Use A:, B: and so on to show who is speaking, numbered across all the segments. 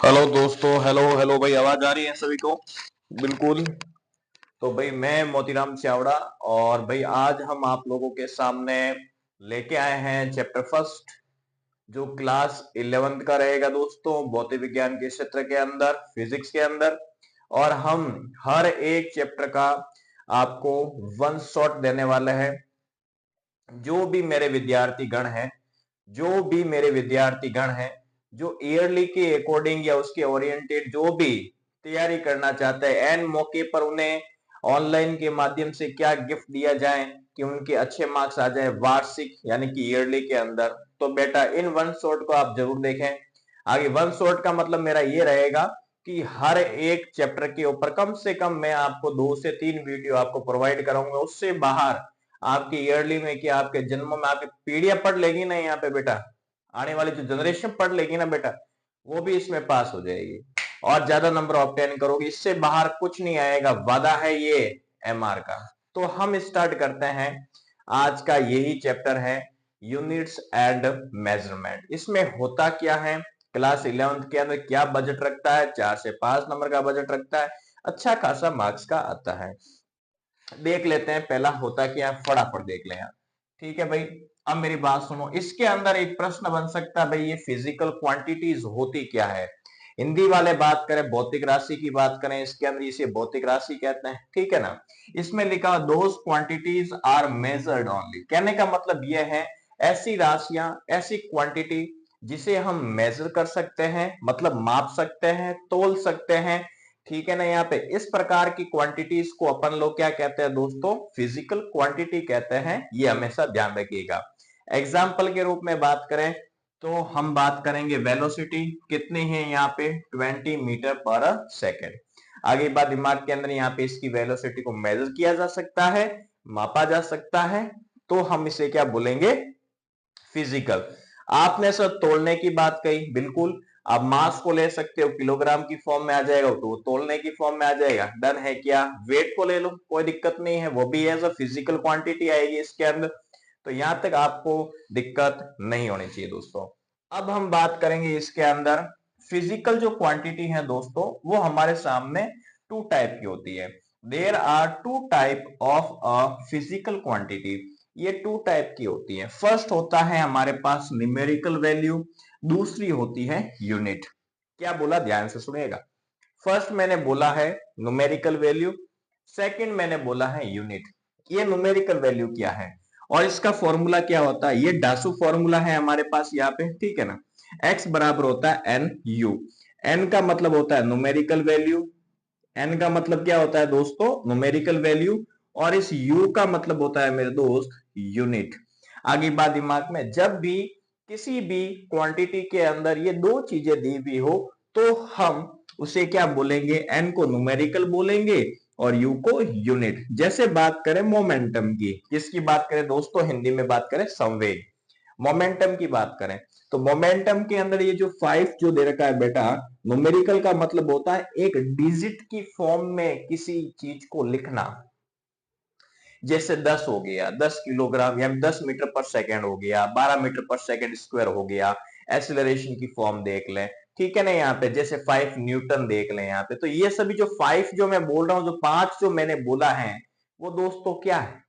A: Hello दोस्तों, hello hello भाई, आवाज आ रही है सभी को? बिल्कुल। तो भाई मैं मोतीराम चावड़ा और भाई आज हम आप लोगों के सामने लेके आए हैं चैप्टर फर्स्ट, जो क्लास 11th का रहेगा दोस्तों, भौतिक विज्ञान के क्षेत्र के अंदर, फिजिक्स के अंदर। और हम हर एक चैप्टर का आपको वन शॉट देने वाले हैं। जो भी मेरे विद्यार्थी गण हैं, जो भी मेरे विद्यार्थी गण हैं, जो ईयरली के अकॉर्डिंग या उसके ओरिएंटेड जो भी तैयारी करना चाहते हैं, एन मौके पर उन्हें ऑनलाइन के माध्यम से क्या गिफ्ट दिया जाए कि उनके अच्छे मार्क्स आ जाए वार्षिक यानी कि ईयरली के अंदर, तो बेटा इन वन शॉट को आप जरूर देखें। आगे वन शॉट का मतलब मेरा ये रहेगा कि हर एक चैप्टर के ऊपर कम से कम मैं आपको 2 से 3 वीडियो आपको प्रोवाइड कराऊंगा। उससे बाहर आपके ईयरली में कि आपके जन्म में आपकी पीढ़ियां पढ़ लेगी ना यहाँ पे बेटा, आने वाली जो जनरेशन पढ़ लेगी ना बेटा, वो भी इसमें पास हो जाएगी और ज्यादा नंबर ऑब्टेन करोगे। इससे बाहर कुछ नहीं आएगा, वादा है ये एमआर का। तो हम स्टार्ट करते हैं। आज का यही चैप्टर है यूनिट्स एंड मेजरमेंट। इसमें होता क्या है, क्लास 11th के अंदर क्या बजट रखता है, 4 से 5 नंबर का बजट रखता है, अच्छा खासा मार्क्स का आता है। देख लेते हैं पहला होता क्या है, फटाफट देख लें यार। ठीक है भाई, अब मेरी बात सुनो। इसके अंदर एक प्रश्न बन सकता है, भाई ये फिजिकल क्वांटिटीज होती क्या है। हिंदी वाले बात करें, भौतिक राशि की बात करें, इसके अंदर इसे भौतिक राशि कहते हैं, ठीक है ना। इसमें लिखा those quantities are measured only, कहने का मतलब यह है ऐसी राशियां, ऐसी क्वांटिटी जिसे हम मेजर कर सकते हैं, मतलब माप सकते हैं, तोल सकते हैं, ठीक है ना। यहाँ पे इस प्रकार की क्वांटिटीज को अपन लोग क्या कहते हैं दोस्तों, फिजिकल क्वांटिटी कहते हैं। ये हमेशा ध्यान रखिएगा। एग्जाम्पल के रूप में बात करें तो हम बात करेंगे वेलोसिटी कितनी है यहाँ पे, 20 मीटर पर सेकेंड। आगे बात दिमाग के अंदर, यहाँ पे इसकी वेलोसिटी को मेजर किया जा सकता है, मापा जा सकता है, तो हम इसे क्या बोलेंगे, फिजिकल। आपने सर तोलने की बात कही, बिल्कुल। आप मास को ले सकते हो, किलोग्राम की फॉर्म में आ जाएगा तो वो तोलने की फॉर्म में आ जाएगा, डन है क्या। वेट को ले लो, कोई दिक्कत नहीं है, वो भी एज अ फिजिकल क्वांटिटी आएगी इसके अंदर। तो यहां तक आपको दिक्कत नहीं होनी चाहिए दोस्तों। अब हम बात करेंगे इसके अंदर फिजिकल जो क्वांटिटी है दोस्तों, वो हमारे सामने टू टाइप की होती है। There are two type of a physical quantity. ये टू टाइप की होती है। फर्स्ट होता है हमारे पास न्यूमेरिकल वैल्यू, दूसरी होती है यूनिट। क्या बोला, ध्यान से सुनिएगा। फर्स्ट मैंने बोला है न्यूमेरिकल वैल्यू, सेकंड मैंने बोला है यूनिट। ये न्यूमेरिकल वैल्यू क्या है और इसका फॉर्मूला क्या होता है, ये डासू फॉर्मूला है हमारे पास यहाँ पे, ठीक है ना। x बराबर होता है एन यू। एन का मतलब होता है न्यूमेरिकल वैल्यू, एन का मतलब क्या होता है दोस्तों, न्यूमेरिकल वैल्यू, और इस यू का मतलब होता है मेरे दोस्त यूनिट। आगे बात दिमाग में, जब भी किसी भी क्वांटिटी के अंदर ये दो चीजें दी हुई हो तो हम उसे क्या बोलेंगे, एन को न्यूमेरिकल बोलेंगे और यू को यूनिट। जैसे बात करें मोमेंटम की, किसकी बात करें दोस्तों, हिंदी में बात करें संवेग, मोमेंटम की बात करें तो मोमेंटम के अंदर ये जो 5 जो दे रखा है बेटा, न्यूमेरिकल का मतलब होता है एक डिजिट की फॉर्म में किसी चीज को लिखना। जैसे 10 हो गया, 10 किलोग्राम या 10 मीटर पर सेकेंड हो गया, 12 मीटर पर सेकेंड स्क्वायर हो गया। एक्सीलरेशन की फॉर्म देख लें, ठीक है ना। यहाँ पे जैसे 5 न्यूटन देख लें यहाँ पे। तो ये सभी जो 5 जो मैं बोल रहा हूं, जो 5 जो मैंने बोला है, वो दोस्तों क्या है,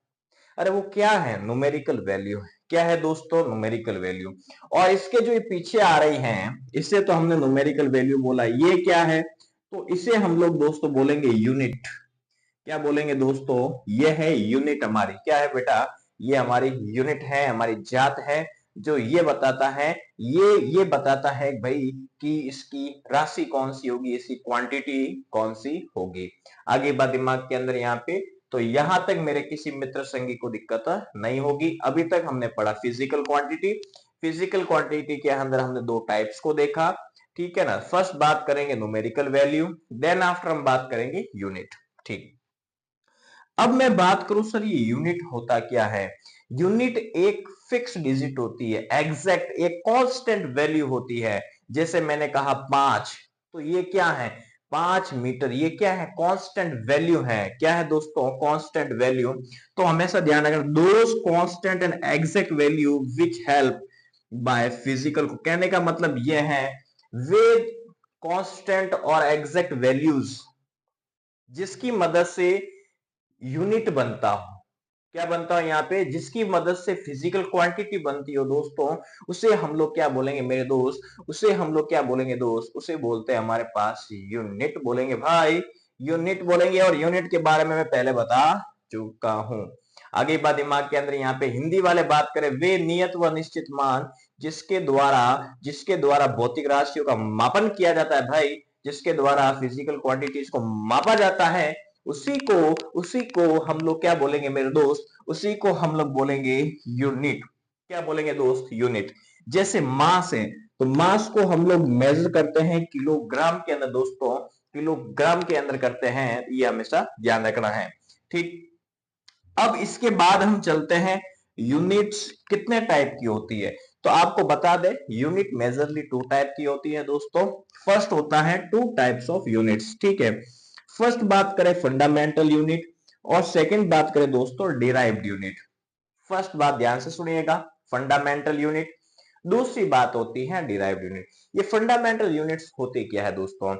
A: अरे वो क्या है, न्यूमेरिकल वैल्यू है। क्या है दोस्तों, न्यूमेरिकल वैल्यू। और इसके जो ये पीछे आ रही हैं, इससे तो हमने न्यूमेरिकल वैल्यू बोला, ये क्या है, तो इसे हम लोग दोस्तों बोलेंगे यूनिट। क्या बोलेंगे दोस्तों, ये है यूनिट हमारी। क्या है बेटा, ये हमारी यूनिट है, हमारी जात है, जो ये बताता है, ये बताता है भाई कि इसकी राशि कौन सी होगी, इसकी क्वांटिटी कौन सी होगी। आगे बात दिमाग के अंदर यहाँ पे, तो यहां तक मेरे किसी मित्र संगी को दिक्कत नहीं होगी। अभी तक हमने पढ़ा फिजिकल क्वांटिटी। फिजिकल क्वांटिटी के अंदर हमने दो टाइप्स को देखा, ठीक है ना। फर्स्ट बात करेंगे न्यूमेरिकल वैल्यू, देन आफ्टर हम बात करेंगे यूनिट, ठीक। अब मैं बात करूं सर ये यूनिट होता क्या है। यूनिट एक फिक्स डिजिट होती है, एग्जैक्ट एक कांस्टेंट वैल्यू होती है। जैसे मैंने कहा 5, तो ये क्या है, 5 मीटर, ये क्या है, कांस्टेंट वैल्यू है। क्या है दोस्तों, कांस्टेंट वैल्यू। तो हमेशा ध्यान रखना, those constant and exact value which help by physical को, कहने का मतलब यह है वे कांस्टेंट और एग्जैक्ट वैल्यूज जिसकी मदद से यूनिट बनता हो। क्या बनता है यहाँ पे? जिसकी मदद से फिजिकल क्वांटिटी बनती हो दोस्तों, उसे हम लोग क्या बोलेंगे मेरे दोस्त? उसे हम लोग क्या बोलेंगे दोस्त? उसे बोलते हैं हमारे पास यूनिट बोलेंगे भाई, यूनिट बोलेंगे। और यूनिट के बारे में मैं पहले बता चुका हूं। आगे बात दिमाग के अंदर यहाँ पे हिंदी वाले बात करें, वे नियत व निश्चित मान जिसके द्वारा भौतिक राशियों का मापन किया जाता है भाई, जिसके द्वारा फिजिकल क्वांटिटीज को मापा जाता है, उसी को हम लोग क्या बोलेंगे मेरे दोस्त? उसी को हम लोग बोलेंगे यूनिट। क्या बोलेंगे दोस्त? यूनिट। जैसे मास है, तो मास को हम लोग मेजर करते हैं किलोग्राम के अंदर दोस्तों, किलोग्राम के अंदर करते हैं, ये हमेशा ध्यान रखना है। ठीक, अब इसके बाद हम चलते हैं यूनिट्स कितने टाइप की होती है। तो आपको बता दें, यूनिट मेजरली टू टाइप की होती है दोस्तों। फर्स्ट होता है टू टाइप्स ऑफ यूनिट्स, ठीक है। फर्स्ट बात करें फंडामेंटल यूनिट, और सेकंड बात करें दोस्तों डिराइव्ड यूनिट। फर्स्ट बात ध्यान से सुनिएगा, फंडामेंटल यूनिट। दूसरी बात होती है डिराइव्ड यूनिट। ये फंडामेंटल यूनिट्स होती क्या है दोस्तों?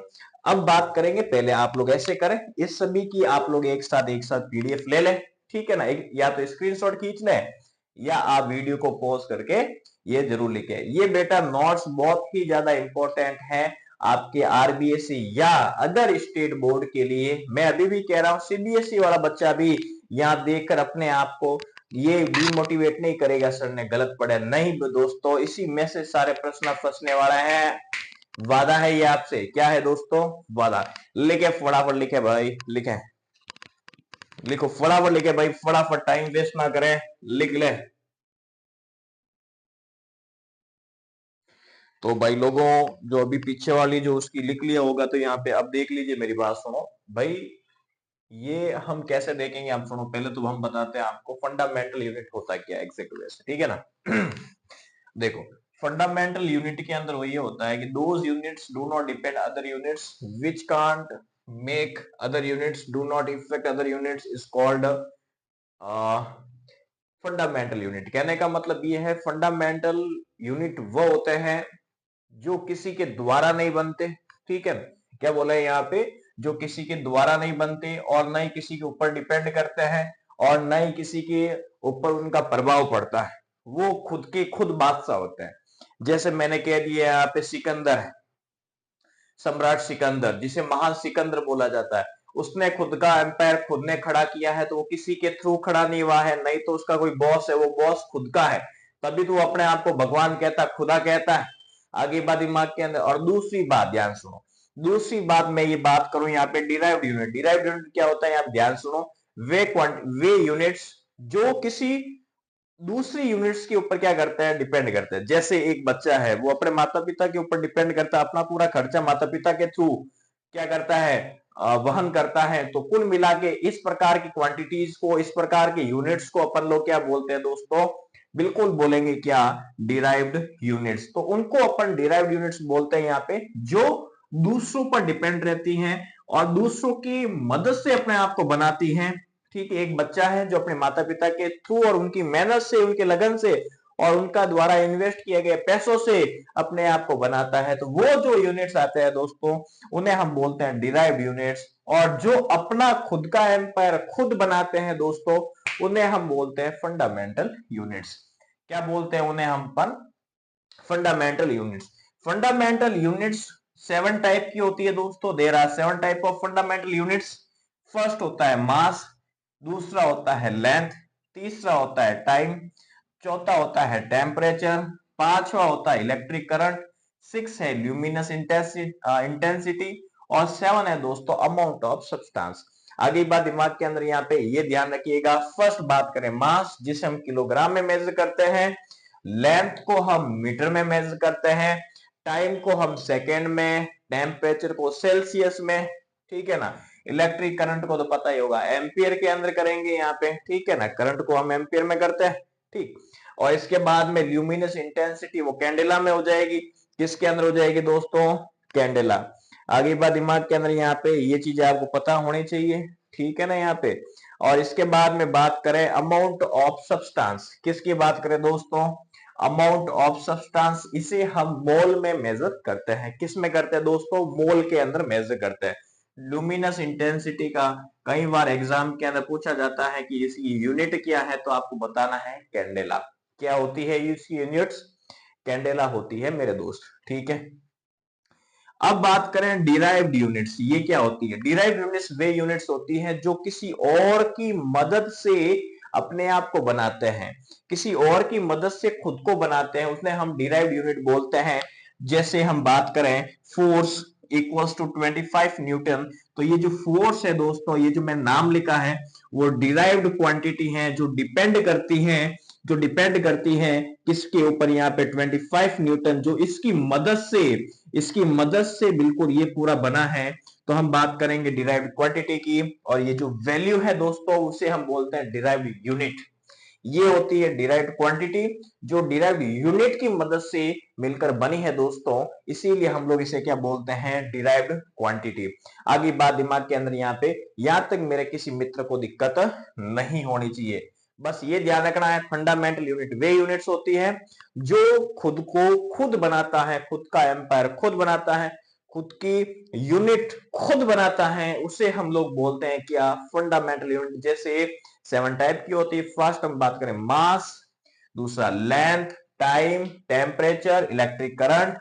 A: अब बात करेंगे, पहले आप लोग ऐसे करें, इस सभी की आप लोग एक साथ पीडीएफ ले लें, ठीक है ना। या तो स्क्रीनशॉट खींच लें, या आप वीडियो को पॉज करके ये जरूर लिखें। ये बेटा नोट्स बहुत ही ज्यादा इंपॉर्टेंट है आपके आरबीएससी या अदर स्टेट बोर्ड के लिए। मैं अभी भी कह रहा हूं, सीबीएसई वाला बच्चा भी यहाँ देखकर अपने आप को ये डिमोटिवेट नहीं करेगा सर ने गलत पढ़ा। नहीं दोस्तों, इसी में से सारे प्रश्न फंसने वाला है। वादा है ये आपसे। क्या है दोस्तों? वादा। लिखे फटाफट, लिखे भाई, लिखे, लिखो फटाफट, लिखे भाई फटाफट, टाइम वेस्ट ना करें, लिख ले। तो भाई लोगों, जो अभी पीछे वाली जो उसकी लिख लिया होगा, तो यहाँ पे अब देख लीजिए, मेरी बात सुनो भाई। ये हम कैसे देखेंगे, आप सुनो। पहले तो हम बताते हैं आपको फंडामेंटल यूनिट होता क्या है एग्जैक्ट वैसे, ठीक है ना। देखो, फंडामेंटल यूनिट के अंदर वो ये होता है कि those units do not depend other units which can't make other units do not effect other units is called fundamental unit. कहने का मतलब ये है, फंडामेंटल यूनिट वो होते हैं जो किसी के द्वारा नहीं बनते, ठीक है। क्या बोला है यहाँ पे? जो किसी के द्वारा नहीं बनते, और न ही किसी के ऊपर डिपेंड करते हैं, और न ही किसी के ऊपर उनका प्रभाव पड़ता है। वो खुद के खुद बादशाह होते हैं। जैसे मैंने कह दिया यहाँ पे, सिकंदर है, सम्राट सिकंदर, जिसे महान सिकंदर बोला जाता है, उसने खुद का एम्पायर खुद ने खड़ा किया है। तो वो किसी के थ्रू खड़ा नहीं हुआ है, नहीं तो उसका कोई बॉस है, वो बॉस खुद का है। तभी तो वो अपने आप को भगवान कहता, खुदा कहता है। आगे बात दिमाग के अंदर। और दूसरी बात ध्यान सुनो, दूसरी बात मैं ये बात करूं यहाँ पे डिराइव्ड यूनिट। डिराइव्ड यूनिट क्या होता है? आप ध्यान सुनो, वे यूनिट्स जो किसी दूसरी यूनिट्स के ऊपर क्या करता है? डिपेंड करता है। जैसे एक बच्चा है, वो अपने माता पिता के ऊपर डिपेंड करता है, अपना पूरा खर्चा माता पिता के थ्रू क्या करता है? वहन करता है। तो कुल मिला के इस प्रकार की क्वांटिटीज को, इस प्रकार के यूनिट्स को अपन लोग क्या बोलते हैं दोस्तों? बिल्कुल बोलेंगे क्या? Derived units. तो उनको अपन डिराइव्ड यूनिट्स बोलते हैं यहाँ पे, जो दूसरों पर डिपेंड रहती हैं और दूसरों की मदद से अपने आप को बनाती हैं। ठीक है, एक बच्चा है जो अपने माता पिता के थ्रू और उनकी मेहनत से, उनके लगन से और उनका द्वारा इन्वेस्ट किए गए पैसों से अपने आप को बनाता है। तो वो जो यूनिट्स आते हैं दोस्तों, उन्हें हम बोलते हैं डिराइव्ड यूनिट्स। और जो अपना खुद का एम्पायर खुद बनाते हैं दोस्तों, उन्हें हम बोलते हैं फंडामेंटल यूनिट्स। क्या बोलते हैं उन्हें हम? Fundamental units. Fundamental units 7 type की होती है दोस्तों। There are 7 type of fundamental units. First होता है मास, दूसरा होता है लेंथ, तीसरा होता है टाइम, चौथा होता है टेम्परेचर, पांचवा होता है इलेक्ट्रिक करंट, 6 है ल्यूमिनस इंटेंसिटी, और 7 है दोस्तों अमाउंट ऑफ सब्सटेंस। आगे बात दिमाग के अंदर यहाँ पे ये ध्यान रखिएगा। फर्स्ट बात करें मास, जिसे हम किलोग्राम में मेजर करते हैं। लेंथ को हम मीटर में मेजर करते हैं। टाइम को हम सेकेंड में, टेम्परेचर को सेल्सियस में, ठीक है ना। इलेक्ट्रिक करंट को तो पता ही होगा, एम्पियर के अंदर करेंगे यहाँ पे, ठीक है ना। करंट को हम एम्पियर में करते हैं, ठीक। और इसके बाद में ल्यूमिनस इंटेंसिटी वो कैंडेला में हो जाएगी। किसके अंदर हो जाएगी दोस्तों? कैंडेला। आगे बात दिमाग के अंदर यहाँ पे ये चीजें आपको पता होनी चाहिए, ठीक है ना यहाँ पे। और इसके बाद में बात करें अमाउंट ऑफ सब्सटेंस, किसकी बात करें दोस्तों? अमाउंट ऑफ सब्सटेंस, इसे हम मोल में मेजर करते हैं। किस में करते हैं दोस्तों? मोल के अंदर मेजर करते हैं। लुमिनस इंटेंसिटी का कई बार एग्जाम के अंदर पूछा जाता है कि इसकी यूनिट क्या है, तो आपको बताना है कैंडेला। क्या होती है इसकी यूनिट्स? कैंडेला होती है मेरे दोस्त, ठीक है। अब बात करें डिराइव्ड यूनिट्स, ये क्या होती है? डिराइव्ड यूनिट्स वे यूनिट्स होती हैं जो किसी और की मदद से अपने आप को बनाते हैं, किसी और की मदद से खुद को बनाते हैं, उसने हम डिराइव्ड यूनिट बोलते हैं। जैसे हम बात करें फोर्स इक्वल्स टू 25 न्यूटन, तो ये जो फोर्स है दोस्तों, ये जो मैं नाम लिखा है वो डिराइव्ड क्वांटिटी है, जो डिपेंड करती है किसके ऊपर? यहाँ पे 25 न्यूटन, जो इसकी मदद से बिल्कुल ये पूरा बना है। तो हम बात करेंगे डिराइव्ड क्वांटिटी की, और ये जो वैल्यू है दोस्तों उसे हम बोलते हैं डिराइव्ड यूनिट। ये होती है डिराइव्ड क्वांटिटी, जो डिराइव्ड यूनिट की मदद से मिलकर बनी है दोस्तों, इसीलिए हम लोग इसे क्या बोलते हैं? Derived quantity. आगे बात दिमाग के अंदर यहाँ पे, यहां तक मेरे किसी मित्र को दिक्कत नहीं होनी चाहिए। बस ये ध्यान रखना है, फंडामेंटल यूनिट वे यूनिट्स होती है जो खुद को खुद बनाता है, खुद का एम्पायर खुद बनाता है, खुद की यूनिट खुद बनाता है, उसे हम लोग बोलते हैं क्या? Fundamental unit. जैसे 7 टाइप की होती है। फर्स्ट हम बात करें मास, दूसरा length, time, temperature, electric current,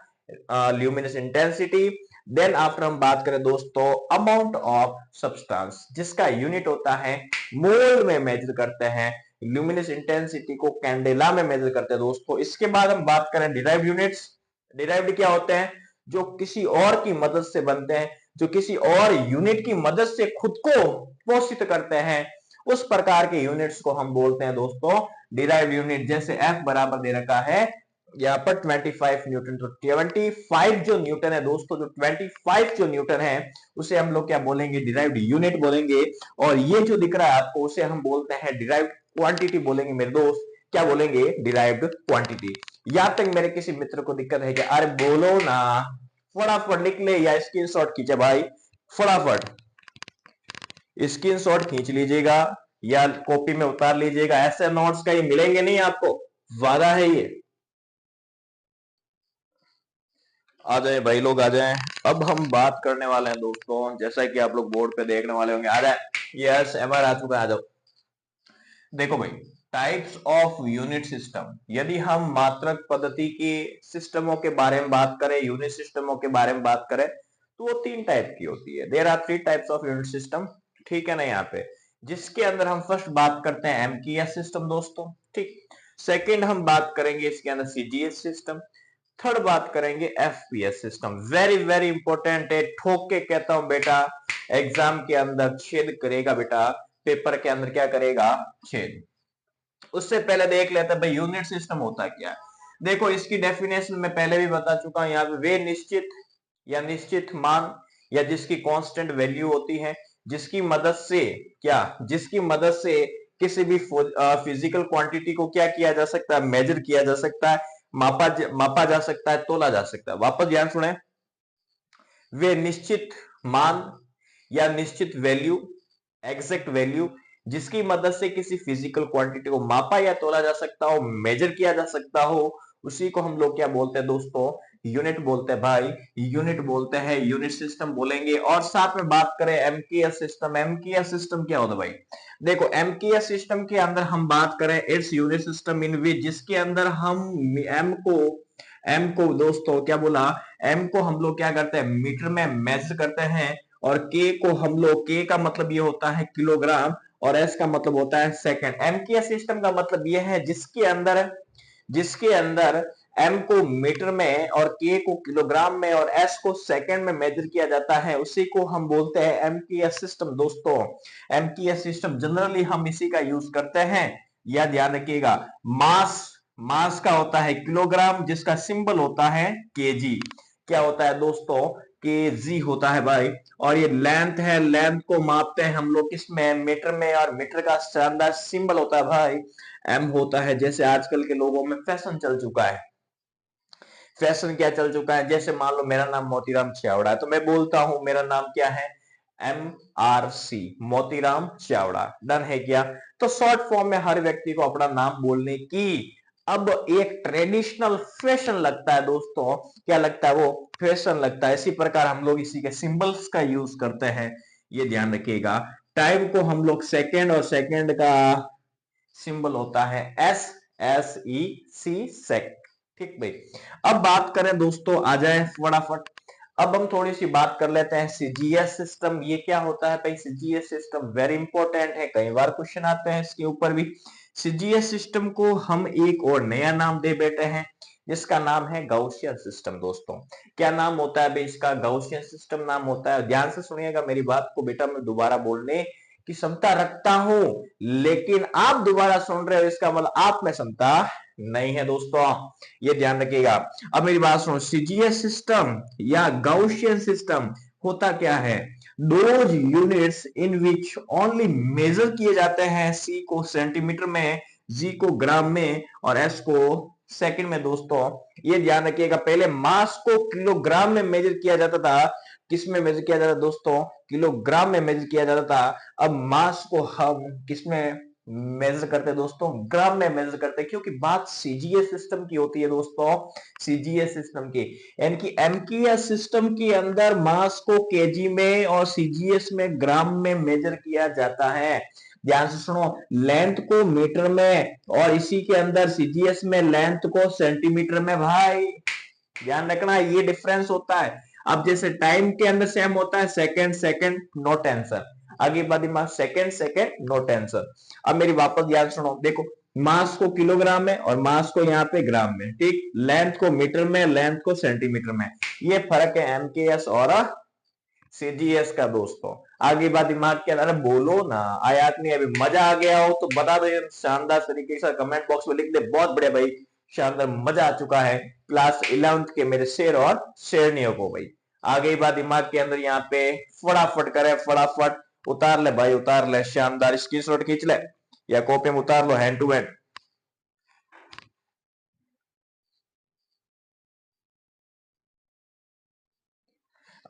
A: luminous intensity. Then after हम बात करें दोस्तों अमाउंट ऑफ सब्सटेंस, जिसका यूनिट होता है मोल में मेजर करते हैं। ल्यूमिनस इंटेंसिटी को कैंडेला में मेजर करते हैं दोस्तों। इसके बाद हम बात करें डिराइव्ड यूनिट्स। डिराइव्ड क्या होते हैं? जो किसी और की मदद से बनते हैं, जो किसी और यूनिट की मदद से खुद को पोषित करते हैं, उस प्रकार के यूनिट्स को हम बोलते हैं दोस्तों डिराइव्ड यूनिट। जैसे F बराबर दे रखा है यहाँ पर 25 न्यूटन, तो 25 जो न्यूटन है दोस्तों, जो 25 जो न्यूटन है उसे हम लोग क्या बोलेंगे? डिराइव्ड यूनिट बोलेंगे। और ये जो दिख रहा है आपको, उसे हम बोलते हैं डिराइव्ड क्वांटिटी बोलेंगे मेरे दोस्त। क्या बोलेंगे? Derived quantity. यहां तक मेरे किसी मित्र को दिक्कत है क्या? अरे बोलो ना, फटाफट लिख ले या स्क्रीनशॉट खींचे भाई, फटाफट स्क्रीनशॉट खींच लीजिएगा या कॉपी में उतार लीजिएगा। ऐसे नोट्स कहीं मिलेंगे नहीं आपको, वादा है ये। आ जाए भाई लोग, आ जाए। अब हम बात करने वाले हैं दोस्तों, जैसा कि आप लोग बोर्ड पे देखने वाले होंगे। आ जाए, यस एमआर आ चुका है, आ जाओ। देखो भाई, टाइप्स ऑफ यूनिट सिस्टम, यदि हम मात्रक पद्धति के सिस्टमों के बारे में बात करें, यूनिट सिस्टमों के बारे में बात करें, तो वो 3 टाइप की होती है। There are 3 types of unit system, ठीक है ना? यहाँ पे जिसके अंदर हम फर्स्ट बात करते हैं एमकेएस सिस्टम दोस्तों, ठीक। सेकंड हम बात करेंगे इसके अंदर सीजीएस सिस्टम। थर्ड बात करेंगे FPS system. Very very important है, ठोक के कहता हूं बेटा, एग्जाम के अंदर छेद करेगा बेटा, पेपर के अंदर क्या करेगा? छेद। उससे पहले देख लेते हैं भाई यूनिट सिस्टम होता क्या है। देखो इसकी डेफिनेशन मैं पहले भी बता चुका हूं। यहाँ पे वे निश्चित या निश्चित मान या जिसकी कांस्टेंट वैल्यू होती है, जिसकी मदद से क्या? जिसकी मदद से किसी भी फिजिकल क्वांटिटी को क्या किया जा सकता है? मेजर किया जा सकता है, मापा जा सकता है, तोला जा सकता है। वापस ध्यान सुने, वे निश्चित मान या निश्चित वैल्यू, एग्जैक्ट वैल्यू, जिसकी मदद से किसी फिजिकल क्वांटिटी को मापा या तोला जा सकता हो, मेजर किया जा सकता हो, उसी को हम लोग क्या बोलते हैं दोस्तों? यूनिट बोलते हैं भाई, यूनिट बोलते हैं, यूनिट सिस्टम बोलेंगे। और साथ में बात करें एमकेएस सिस्टम, एमकेएस सिस्टम क्या होता है भाई? देखो एमकेएस सिस्टम के अंदर हम बात करें, इट्स यूनिट सिस्टम इन विच, जिसके अंदर हम एम को दोस्तों क्या बोला? एम को हम लोग क्या करते हैं? मीटर में मेजर करते हैं। और के को हम लोग, के का मतलब ये होता है किलोग्राम, और एस का मतलब होता है सेकंड। एमकेएस सिस्टम का मतलब ये है जिसके अंदर एम को मीटर में और के को किलोग्राम में और एस को सेकंड में मेजर किया जाता है, उसी को हम बोलते हैं एमकेएस सिस्टम दोस्तों। एमकेएस सिस्टम जनरली हम इसी का यूज करते हैं, यह ध्यान रखिएगा। मास मास का होता है किलोग्राम, जिसका सिंबल होता है केजी। क्या होता है दोस्तों? केजी होता है भाई। और ये लेंथ है, लेंथ को मापते हैं हम लोग किसमें? मीटर में, और मीटर का शानदार सिंबल होता है भाई एम होता है। जैसे आजकल के लोगों में फैशन चल चुका है, फैशन क्या चल चुका है? जैसे मान लो मेरा नाम मोतीराम चावड़ा है, तो मैं बोलता हूं मेरा नाम क्या है? MRC, मोतीराम चावड़ा। डन है क्या? तो शॉर्ट फॉर्म में हर व्यक्ति को अपना नाम बोलने की अब एक ट्रेडिशनल फैशन लगता है दोस्तों, क्या लगता है वो फैशन लगता है। इसी प्रकार हम लोग इसी के सिंबल्स का यूज करते हैं, ये ध्यान रखिएगा। टाइम को हम लोग सेकेंड, और सेकेंड का सिंबल होता है एस, एस ई सी, सेक। ठीक भाई। अब बात करें दोस्तों, आ जाए फटाफट। अब हम थोड़ी सी बात कर लेते हैं सीजीएस सिस्टम। ये क्या होता है भाई? सीजीएस सिस्टम वेरी इंपॉर्टेंट है, कई बार क्वेश्चन आते हैं इसके ऊपर भी। सीजीएस सिस्टम को हम एक और नया नाम दे बैठे हैं, जिसका नाम है गाउसियन सिस्टम। दोस्तों क्या नाम होता है भाई इसका? गाउसियन सिस्टम नाम होता है। ध्यान से सुनिएगा मेरी बात को बेटा, मैं दोबारा बोलने की क्षमता रखता हूं, लेकिन आप दोबारा सुन रहे हो, इसका मतलब आप में क्षमता नहीं है दोस्तों, ये ध्यान रखिएगा। अब मेरी बात सुनो, सीजीएस सिस्टम या गाउसियन सिस्टम होता क्या है? Those units in which only measure किए जाते हैं, सी को सेंटीमीटर में, जी को ग्राम में, और एस को सेकंड में। दोस्तों ये ध्यान रखिएगा, पहले मास को किलोग्राम में मेजर किया जाता था। किस में मेजर किया जाता था दोस्तों? किलोग्राम में मेजर किया जाता था। अब मास को हम किस में मेजर करते हैं दोस्तों? ग्राम में मेजर करते हैं, क्योंकि बात सीजीएस सिस्टम की होती है दोस्तों, सीजीएस सिस्टम की। यानी कि एमकेएस सिस्टम के अंदर मास को केजी में और सीजीएस में ग्राम में मेजर किया जाता है। ध्यान से सुनो, लेंथ को मीटर में, और इसी के अंदर सीजीएस में लेंथ को सेंटीमीटर में। भाई ध्यान रखना, ये डिफरेंस होता है। अब जैसे टाइम के अंदर सेम होता है, सेकंड सेकंड नो टेंशन, आगे दिमाग सेकंड सेकंड नो टेंशन। अब मेरी वापस याद सुनो, देखो मास को किलोग्राम में और मास को यहाँ पे ग्राम में, ठीक। लेंथ को मीटर में, लेंथ को सेंटीमीटर में। ये फर्क है एमकेएस और सीजीएस का दोस्तों। आगे बात दिमाग के अंदर बोलो ना, आयात नहीं अभी मजा आ गया हो तो बता दो शानदार तरीके से, कमेंट बॉक्स में लिख दे बहुत बढ़िया भाई, शानदार मजा आ चुका है क्लास 11th के मेरे शेर और शेरनियों को भाई। आगे बात दिमाग के अंदर यहाँ पे फटाफट करे, फटाफट उतार ले भाई, उतार ले, शानदार स्क्रीनशॉट खींच ले या कॉपी में उतार लो हैंड टू हैंड।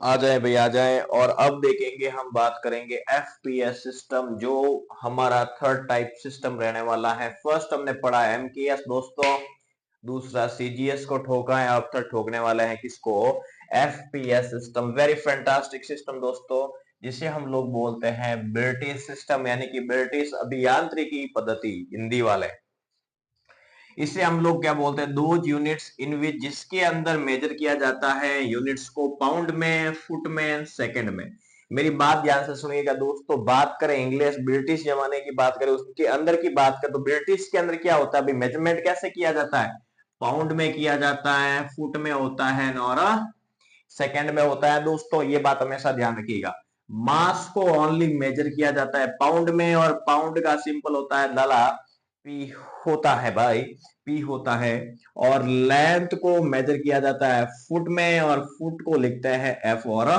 A: आ जाए भाई आ जाए। और अब देखेंगे, हम बात करेंगे एफपीएस सिस्टम, जो हमारा थर्ड टाइप सिस्टम रहने वाला है। फर्स्ट हमने पढ़ा एमकेएस दोस्तों, दूसरा सीजीएस को ठोका है, अब तक ठोकने वाले हैं किसको? FPS system. Very fantastic system दोस्तों, जिसे हम लोग बोलते हैं ब्रिटिश सिस्टम, यानी कि ब्रिटिश अभियांत्रिकी पद्धति हिंदी वाले। इसे हम लोग क्या बोलते हैं? दो यूनिट्स इन विच, जिसके अंदर मेजर किया जाता है यूनिट्स को पाउंड में, फुट में, सेकंड में। मेरी बात ध्यान से सुनिएगा दोस्तों। बात करें इंग्लिश ब्रिटिश जमाने की, बात करें उसके अंदर की बात करें, तो ब्रिटिश के अंदर क्या होता है अभी? मेजरमेंट कैसे किया जाता है? पाउंड में किया जाता है, फुट में होता है और सेकंड में होता है दोस्तों। ये बात हमेशा ध्यान रखिएगा। मास को ओनली मेजर किया जाता है पाउंड में, और पाउंड का सिंपल होता है लाला, पी होता है भाई, पी होता है। और लेंथ को मेजर किया जाता है फुट में, और फुट को लिखते हैं एफ और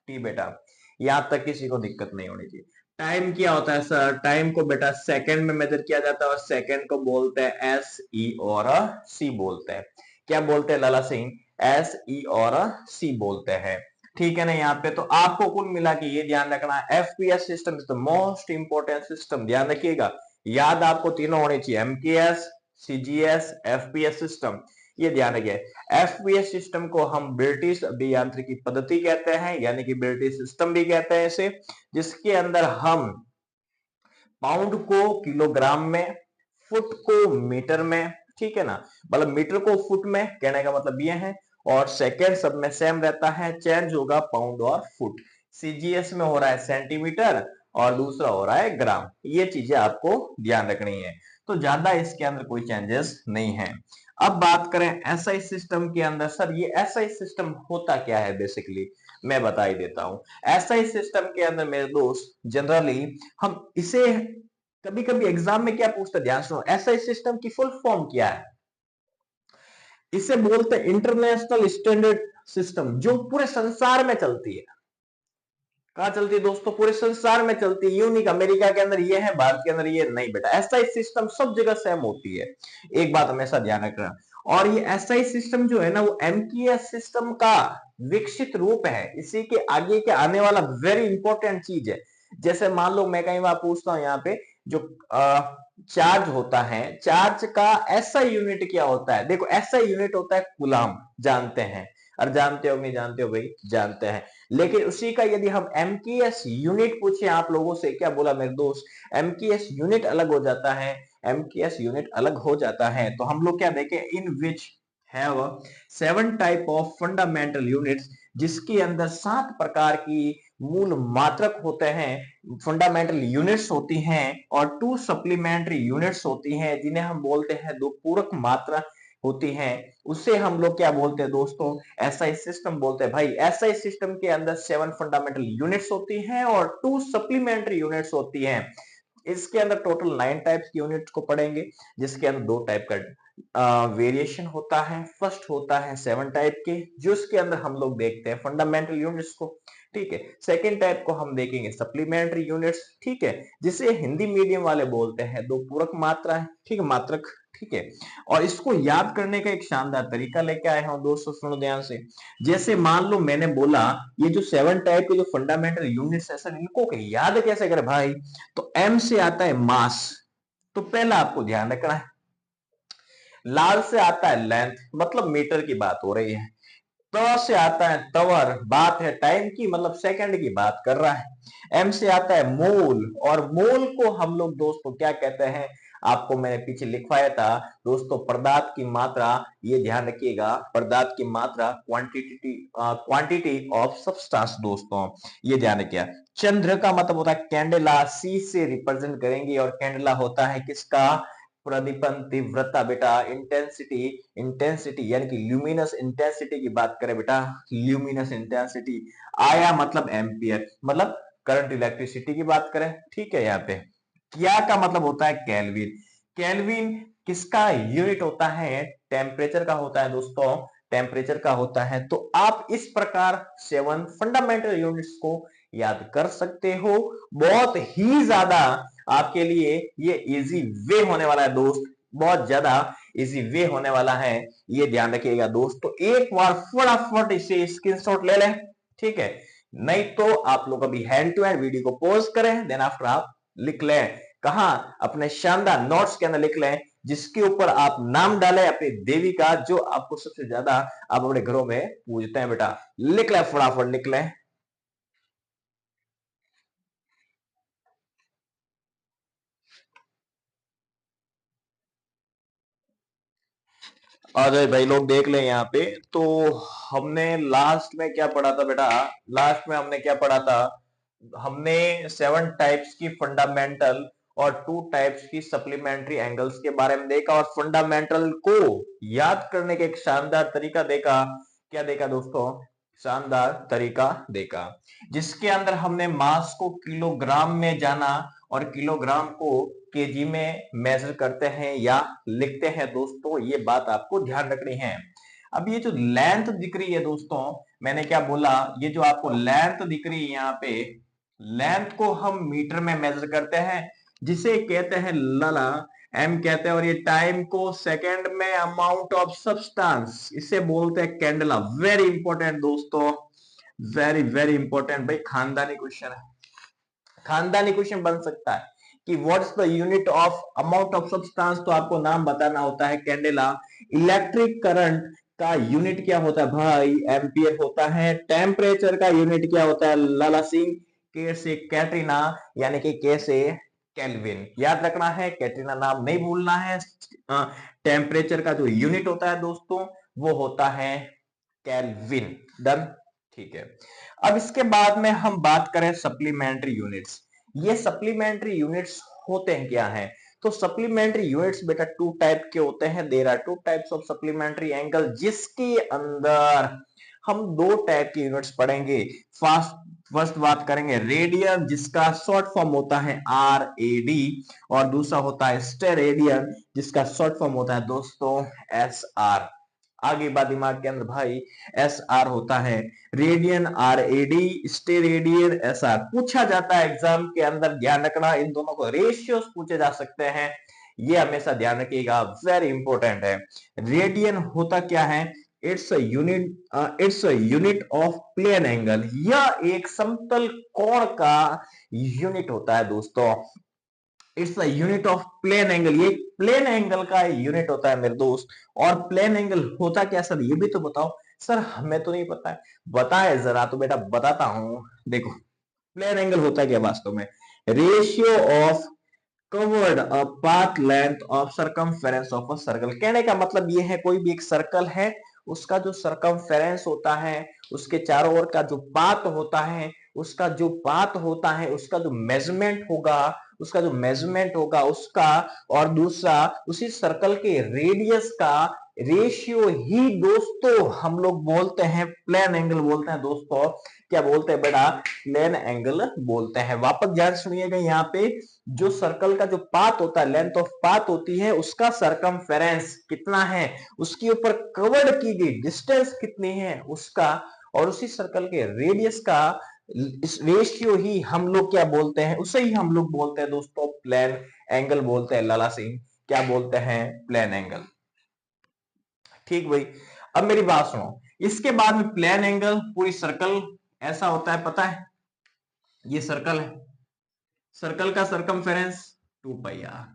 A: टी बेटा। यहां तक किसी को दिक्कत नहीं होनी चाहिए। टाइम क्या होता है सर? टाइम को बेटा सेकंड में मेजर किया जाता है, और सेकंड को बोलते हैं एस ई और सी बोलते हैं। क्या बोलते हैं लाला सिंह? एस ई और सी बोलते हैं, ठीक है ना। यहाँ पे तो आपको कुल मिला के ये ध्यान रखना, FPS system is the most important system, ध्यान रखिएगा। याद आपको तीनों होने चाहिए, एमकेएस, सीजीएस, एफपीएस सिस्टम, ये ध्यान रखिए। एफपीएस सिस्टम को हम ब्रिटिश अभियांत्रिकी पद्धति कहते हैं, यानी कि ब्रिटिश सिस्टम भी कहते हैं इसे, जिसके अंदर हम पाउंड को किलोग्राम में, फुट को मीटर में, ठीक है ना, मतलब मीटर को फुट में, कहने का मतलब ये है। और सेकेंड सब में सेम रहता है, चेंज होगा पाउंड और फुट। सीजीएस में हो रहा है सेंटीमीटर, और दूसरा हो रहा है ग्राम। ये चीजें आपको ध्यान रखनी है, तो ज्यादा इसके अंदर कोई चेंजेस नहीं है। अब बात करें एसआई सिस्टम के अंदर, सर ये एसआई सिस्टम होता क्या है बेसिकली, मैं बता ही देता हूं। एसआई सिस्टम के अंदर मेरे दोस्त जनरली हम इसे, कभी कभी एग्जाम में क्या पूछते हैं, ध्यान सुनो, एसआई सिस्टम की फुल फॉर्म क्या है? इसे बोलते हैं इंटरनेशनल स्टैंडर्ड सिस्टम, जो पूरे संसार में चलती है। कहां चलती है दोस्तों? पूरे संसार में चलती है। यूनिक अमेरिका के अंदर ये है, भारत के अंदर ये नहीं बेटा। एसआई सिस्टम सब जगह सेम होती है, एक बात हमेशा ध्यान रखना। और ये एसआई सिस्टम जो है ना, वो एमकेएस सिस्टम का विकसित रूप है, इसी के आगे के आने वाला वेरी इंपॉर्टेंट चीज है। जैसे मान लो मैं कई बार पूछता हूं यहाँ पे, जो चार्ज होता है, चार्ज का एसआई यूनिट क्या होता है? देखो एसआई यूनिट होता है कूलाम, जानते हैं। और जानते हो नहीं जानते हो भाई? जानते हैं। लेकिन उसी का यदि हम एमकेएस यूनिट पूछे आप लोगों से, क्या बोला मेरे दोस्त? एमकेएस यूनिट अलग हो जाता है। एमकेएस यूनिट अलग हो जाता है तो हम लोग क्या देखें, in which have 7 type of fundamental units, जिसके अंदर 7 प्रकार की मूल मात्रक होते हैं, फंडामेंटल यूनिट्स होती हैं, और 2 सप्लीमेंट्री यूनिट्स होती हैं जिन्हें हम बोलते हैं 2 पूरक मात्रा होती हैं। उसे हम लोग क्या बोलते हैं दोस्तों? एसआई सिस्टम बोलते हैं। भाई एसआई सिस्टम के अंदर 7 फंडामेंटल यूनिट्स होती हैं और 2 सप्लीमेंट्री यूनिट्स होती हैं। इसके अंदर टोटल 9 टाइप्स की यूनिट्स को पढ़ेंगे, जिसके अंदर 2 टाइप का वेरिएशन होता है। फर्स्ट होता है 7 टाइप के, जो इसके अंदर हम लोग देखते हैं फंडामेंटल यूनिट्स को, ठीक है। सेकेंड टाइप को हम देखेंगे सप्लीमेंट्री यूनिट्स, ठीक है, जिसे हिंदी मीडियम वाले बोलते हैं 2 पूरक मात्रा है, ठीक है, मात्रक, ठीक है। और इसको याद करने का एक शानदार तरीका लेके आए हैं दोस्तों, सुनो ध्यान से। जैसे मान लो मैंने बोला ये जो 7 टाइप के जो फंडामेंटल यूनिट्स है सर, इनको याद कैसे करें भाई? तो एम से आता है मास, तो पहला आपको ध्यान रखना है। लाल से आता है लेंथ, मतलब मीटर की बात हो रही है। तो से आता है तवर, बात है टाइम की, मतलब सेकंड की बात कर रहा है। एम से आता है मोल, और मोल को हम लोग दोस्तों क्या कहते हैं? आपको मैंने पीछे लिखवाया था दोस्तों, पदार्थ की मात्रा, ये ध्यान रखिएगा, पदार्थ की मात्रा, क्वांटिटी ऑफ सब्सटेंस दोस्तों, ये ध्यान रखिएगा। चंद्र का मतलब होता है कैंडेला, सी से रिप्रेजेंट करेंगे, और कैंडेला होता है किसका? प्रदीपन तीव्रता बेटा, इंटेंसिटी, इंटेंसिटी यानी कि ल्यूमिनस इंटेंसिटी की बात करें बेटा, ल्यूमिनस इंटेंसिटी। आया मतलब एम्पियर, मतलब करंट इलेक्ट्रिसिटी की बात करें, ठीक है। यहाँ पे क्या का मतलब होता है केल्विन। केल्विन किसका यूनिट होता है? टेम्परेचर का होता है दोस्तों, टेम्परेचर का होता है। तो आप इस प्रकार 7 फंडामेंटल यूनिट्स को याद कर सकते हो। बहुत ही ज्यादा आपके लिए ये इजी वे होने वाला है दोस्त, बहुत ज्यादा इजी वे होने वाला है, ये ध्यान रखिएगा दोस्त। तो एक बार फटाफट इसे स्क्रीनशॉट ले लें, ठीक है। नहीं तो आप लोग अभी हैंड टू हैंड वीडियो को पॉज करें, देन आफ्टर आप लिख लें, कहा? अपने शानदार नोट्स के अंदर लिख लें, जिसके ऊपर आप नाम डालें अपनी देवी का, जो आपको सबसे ज्यादा आप अपने घरों में पूजते हैं बेटा। लिख लें, फटाफट लिख लें। आ जाए भाई लोग देख लें यहाँ पे। तो हमने लास्ट में क्या पढ़ा था बेटा? लास्ट में हमने क्या पढ़ा था? हमने 7 टाइप्स की फंडामेंटल और 2 टाइप्स की सप्लीमेंट्री एंगल्स के बारे में देखा, और फंडामेंटल को याद करने का एक शानदार तरीका देखा। क्या देखा दोस्तों? शानदार तरीका देखा, जिसके अंदर हमने मास को किलोग्राम में जाना, और किलोग्राम को केजी में मेजर करते हैं या लिखते हैं दोस्तों, ये बात आपको ध्यान रखनी है। अब ये जो लेंथ दिख रही है दोस्तों, मैंने क्या बोला? ये जो आपको लेंथ दिख रही है यहाँ पे, लेंथ को हम मीटर में मेजर करते हैं, जिसे कहते हैं लला, एम कहते हैं, और ये टाइम को सेकंड में, अमाउंट ऑफ सब्सटेंस, इसे बोलते हैं कैंडला। वेरी इंपॉर्टेंट दोस्तों, वेरी वेरी इंपॉर्टेंट भाई, खानदानी क्वेश्चन है, खानदानी क्वेश्चन बन सकता है कि what's the unit of amount of substance, तो आपको नाम बताना होता है कैंडेला। इलेक्ट्रिक करंट का यूनिट क्या होता है भाई? एम्पियर होता है। टेम्परेचर का यूनिट क्या होता है लाला सिंह? के से कैटरीना, यानी कि के से केल्विन, याद रखना है, कैटरीना नाम नहीं भूलना है। टेम्परेचर का जो यूनिट होता है दोस्तों, वो होता है केल्विन। डन, ठीक है। अब इसके बाद में हम बात करें सप्लीमेंट्री यूनिट्स। ये सप्लीमेंट्री यूनिट्स होते हैं क्या हैं? तो सप्लीमेंट्री यूनिट्स बेटा 2 टाइप के होते हैं। There are 2 types of supplementary angle, जिसके अंदर हम 2 टाइप के यूनिट्स पढ़ेंगे। फर्स्ट बात करेंगे रेडियन, जिसका शॉर्ट फॉर्म होता है आर ए डी, और दूसरा होता है स्टेरेडियन, जिसका शॉर्ट फॉर्म होता है दोस्तों एस आर। आगे बात दिमाग के अंदर भाई, एस आर होता है radian, R A D, steradian, S R पूछा जाता है एग्जाम के अंदर, ध्यान रखना, इन दोनों को रेशियोस पूछे जा सकते हैं, ये हमेशा ध्यान रखिएगा, वेरी इंपॉर्टेंट है। रेडियन होता क्या है? It's a unit of plane angle, यह एक समतल कोण का यूनिट होता है दोस्तों। It's a unit of plane angle. ये प्लेन एंगल का यूनिट होता है मेरे दोस्त। और प्लेन एंगल होता क्या सर, ये भी तो बताओ। सर हमें तो नहीं पता है, बताए जरा। तो बेटा बताता हूं, देखो प्लेन एंगल होता है क्या वास्तव में, ratio of covered a path length of circumference of a circle. कहने का मतलब ये है, कोई भी एक सर्कल है, उसका जो सरकमफेरेंस होता है, उसके चारों ओर का जो पाथ होता है, उसका जो पाथ होता है, उसका जो मेजरमेंट होगा, उसका जो मेजरमेंट होगा उसका, और दूसरा उसी सर्कल के रेडियस का रेशियो ही दोस्तों हम लोग बोलते हैं प्लेन एंगल बोलते हैं दोस्तों। क्या बोलते हैं बेटा, प्लेन एंगल बोलते हैं। वापस ध्यान सुनिएगा, यहाँ पे जो सर्कल का जो पाथ होता है, लेंथ ऑफ पाथ होती है, उसका सरकमफेरेंस कितना है, उसके ऊपर कवर्ड की गई डिस्टेंस कितनी है उसका, और उसी सर्कल के रेडियस का इस रेशियो ही हम लोग क्या बोलते हैं, उसे ही हम लोग बोलते हैं दोस्तों प्लेन एंगल बोलते हैं। लाला सिंह क्या बोलते हैं, प्लेन एंगल। ठीक भाई, अब मेरी बात सुनो। इसके बाद में प्लेन एंगल पूरी सर्कल ऐसा होता है, पता है, ये सर्कल है, सर्कल का सरकमफेरेंस 2 पाई आर,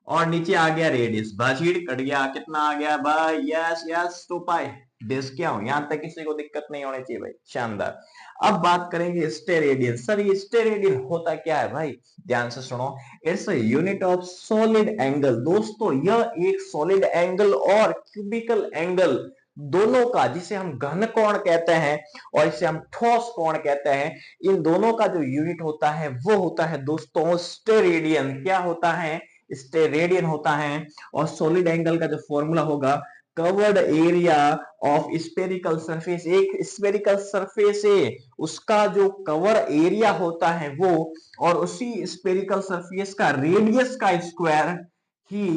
A: और नीचे आ गया रेडियस, भाजीड़ कट गया, कितना आ गया भाई, यस यस 2 पाई। बेस क्या हो, यहां तक किसी को दिक्कत नहीं होनी चाहिए भाई, शानदार। अब बात करेंगे स्टेरेडियन। सर ये स्टेरेडियन होता क्या है भाई, ध्यान से सुनो। It's a unit of solid angle. दोस्तों यह एक सॉलिड एंगल और क्यूबिकल एंगल दोनों का, जिसे हम घन कोण कहते हैं और इसे हम ठोस कोण कहते हैं, इन दोनों का जो यूनिट होता है वो होता है दोस्तों स्टेरेडियन। क्या होता है, स्टेरेडियन होता है। और सॉलिड एंगल का जो फॉर्मूला होगा, covered area of spherical surface. एक स्पेरिकल सरफेस है, उसका जो कवर एरिया होता है वो, और उसी स्पेरिकल सरफेस का रेडियस का स्क्वायर ही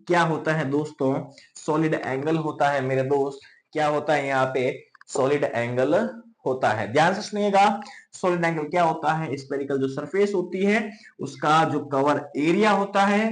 A: क्या होता है दोस्तों, सॉलिड एंगल होता है मेरे दोस्त। क्या होता है यहाँ पे, सॉलिड एंगल होता है। ध्यान से सुनिएगा, सॉलिड एंगल क्या होता है, स्पेरिकल जो सरफेस होती है उसका जो कवर एरिया होता है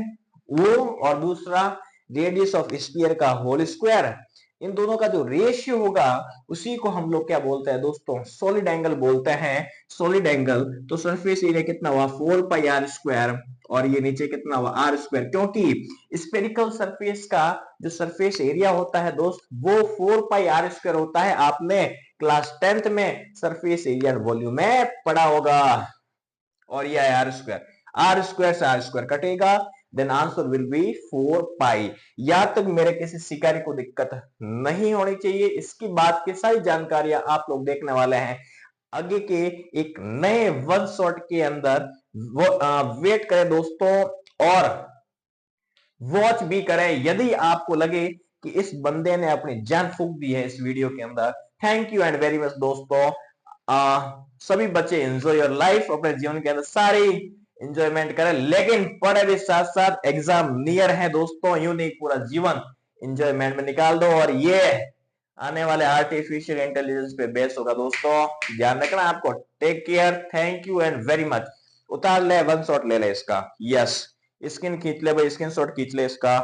A: वो, और दूसरा रेडियस ऑफ स्फीयर का होल स्क्वायर। इन दोनों का जो रेशियो होगा उसी को हम लोग क्या बोलते हैं दोस्तों, सॉलिड एंगल बोलते हैं। सॉलिड एंगल तो सरफेस एरिया कितना हुआ, 4 पाई आर स्क्वायर, और ये नीचे कितना हुआ, आर स्क्वायर। क्योंकि स्पेरिकल सरफेस का जो सरफेस एरिया होता है दोस्त वो 4 पाई आर स्क्वायर होता है। आपने क्लास 10th में सरफेस एरिया वॉल्यूम में पढ़ा होगा। और ये आर स्क्वायर, आर स्क्वायर से आर स्क्वायर कटेगा, देन आंसर विल बी 4 पाई। या तक मेरे किसी शिकारी को दिक्कत नहीं होनी चाहिए। इसकी बात की सारी जानकारियां आप लोग देखने वाले हैं आगे के एक नए वन शॉट के अंदर। वेट करें दोस्तों, और वॉच भी करें। यदि आपको लगे कि इस बंदे ने अपनी जान फूंक दी है इस वीडियो के अंदर, thank you and very much दोस्तों। सभी बच्चे एंजॉय योर लाइफ, अपने जीवन के अंदर सारी एंजॉयमेंट करें, लेकिन पढ़े भी साथ साथ, एग्जाम नियर है दोस्तों, यूं नहीं पूरा जीवन एंजॉयमेंट में निकाल दो। और ये आने वाले आर्टिफिशियल इंटेलिजेंस पे बेस होगा दोस्तों, ध्यान रखना आपको। Take care, thank you and very much. उतार ले, वन शॉट ले ले इसका, यस स्क्रीन खींच ले भाई, स्क्रीन शॉट खींच ले इसका।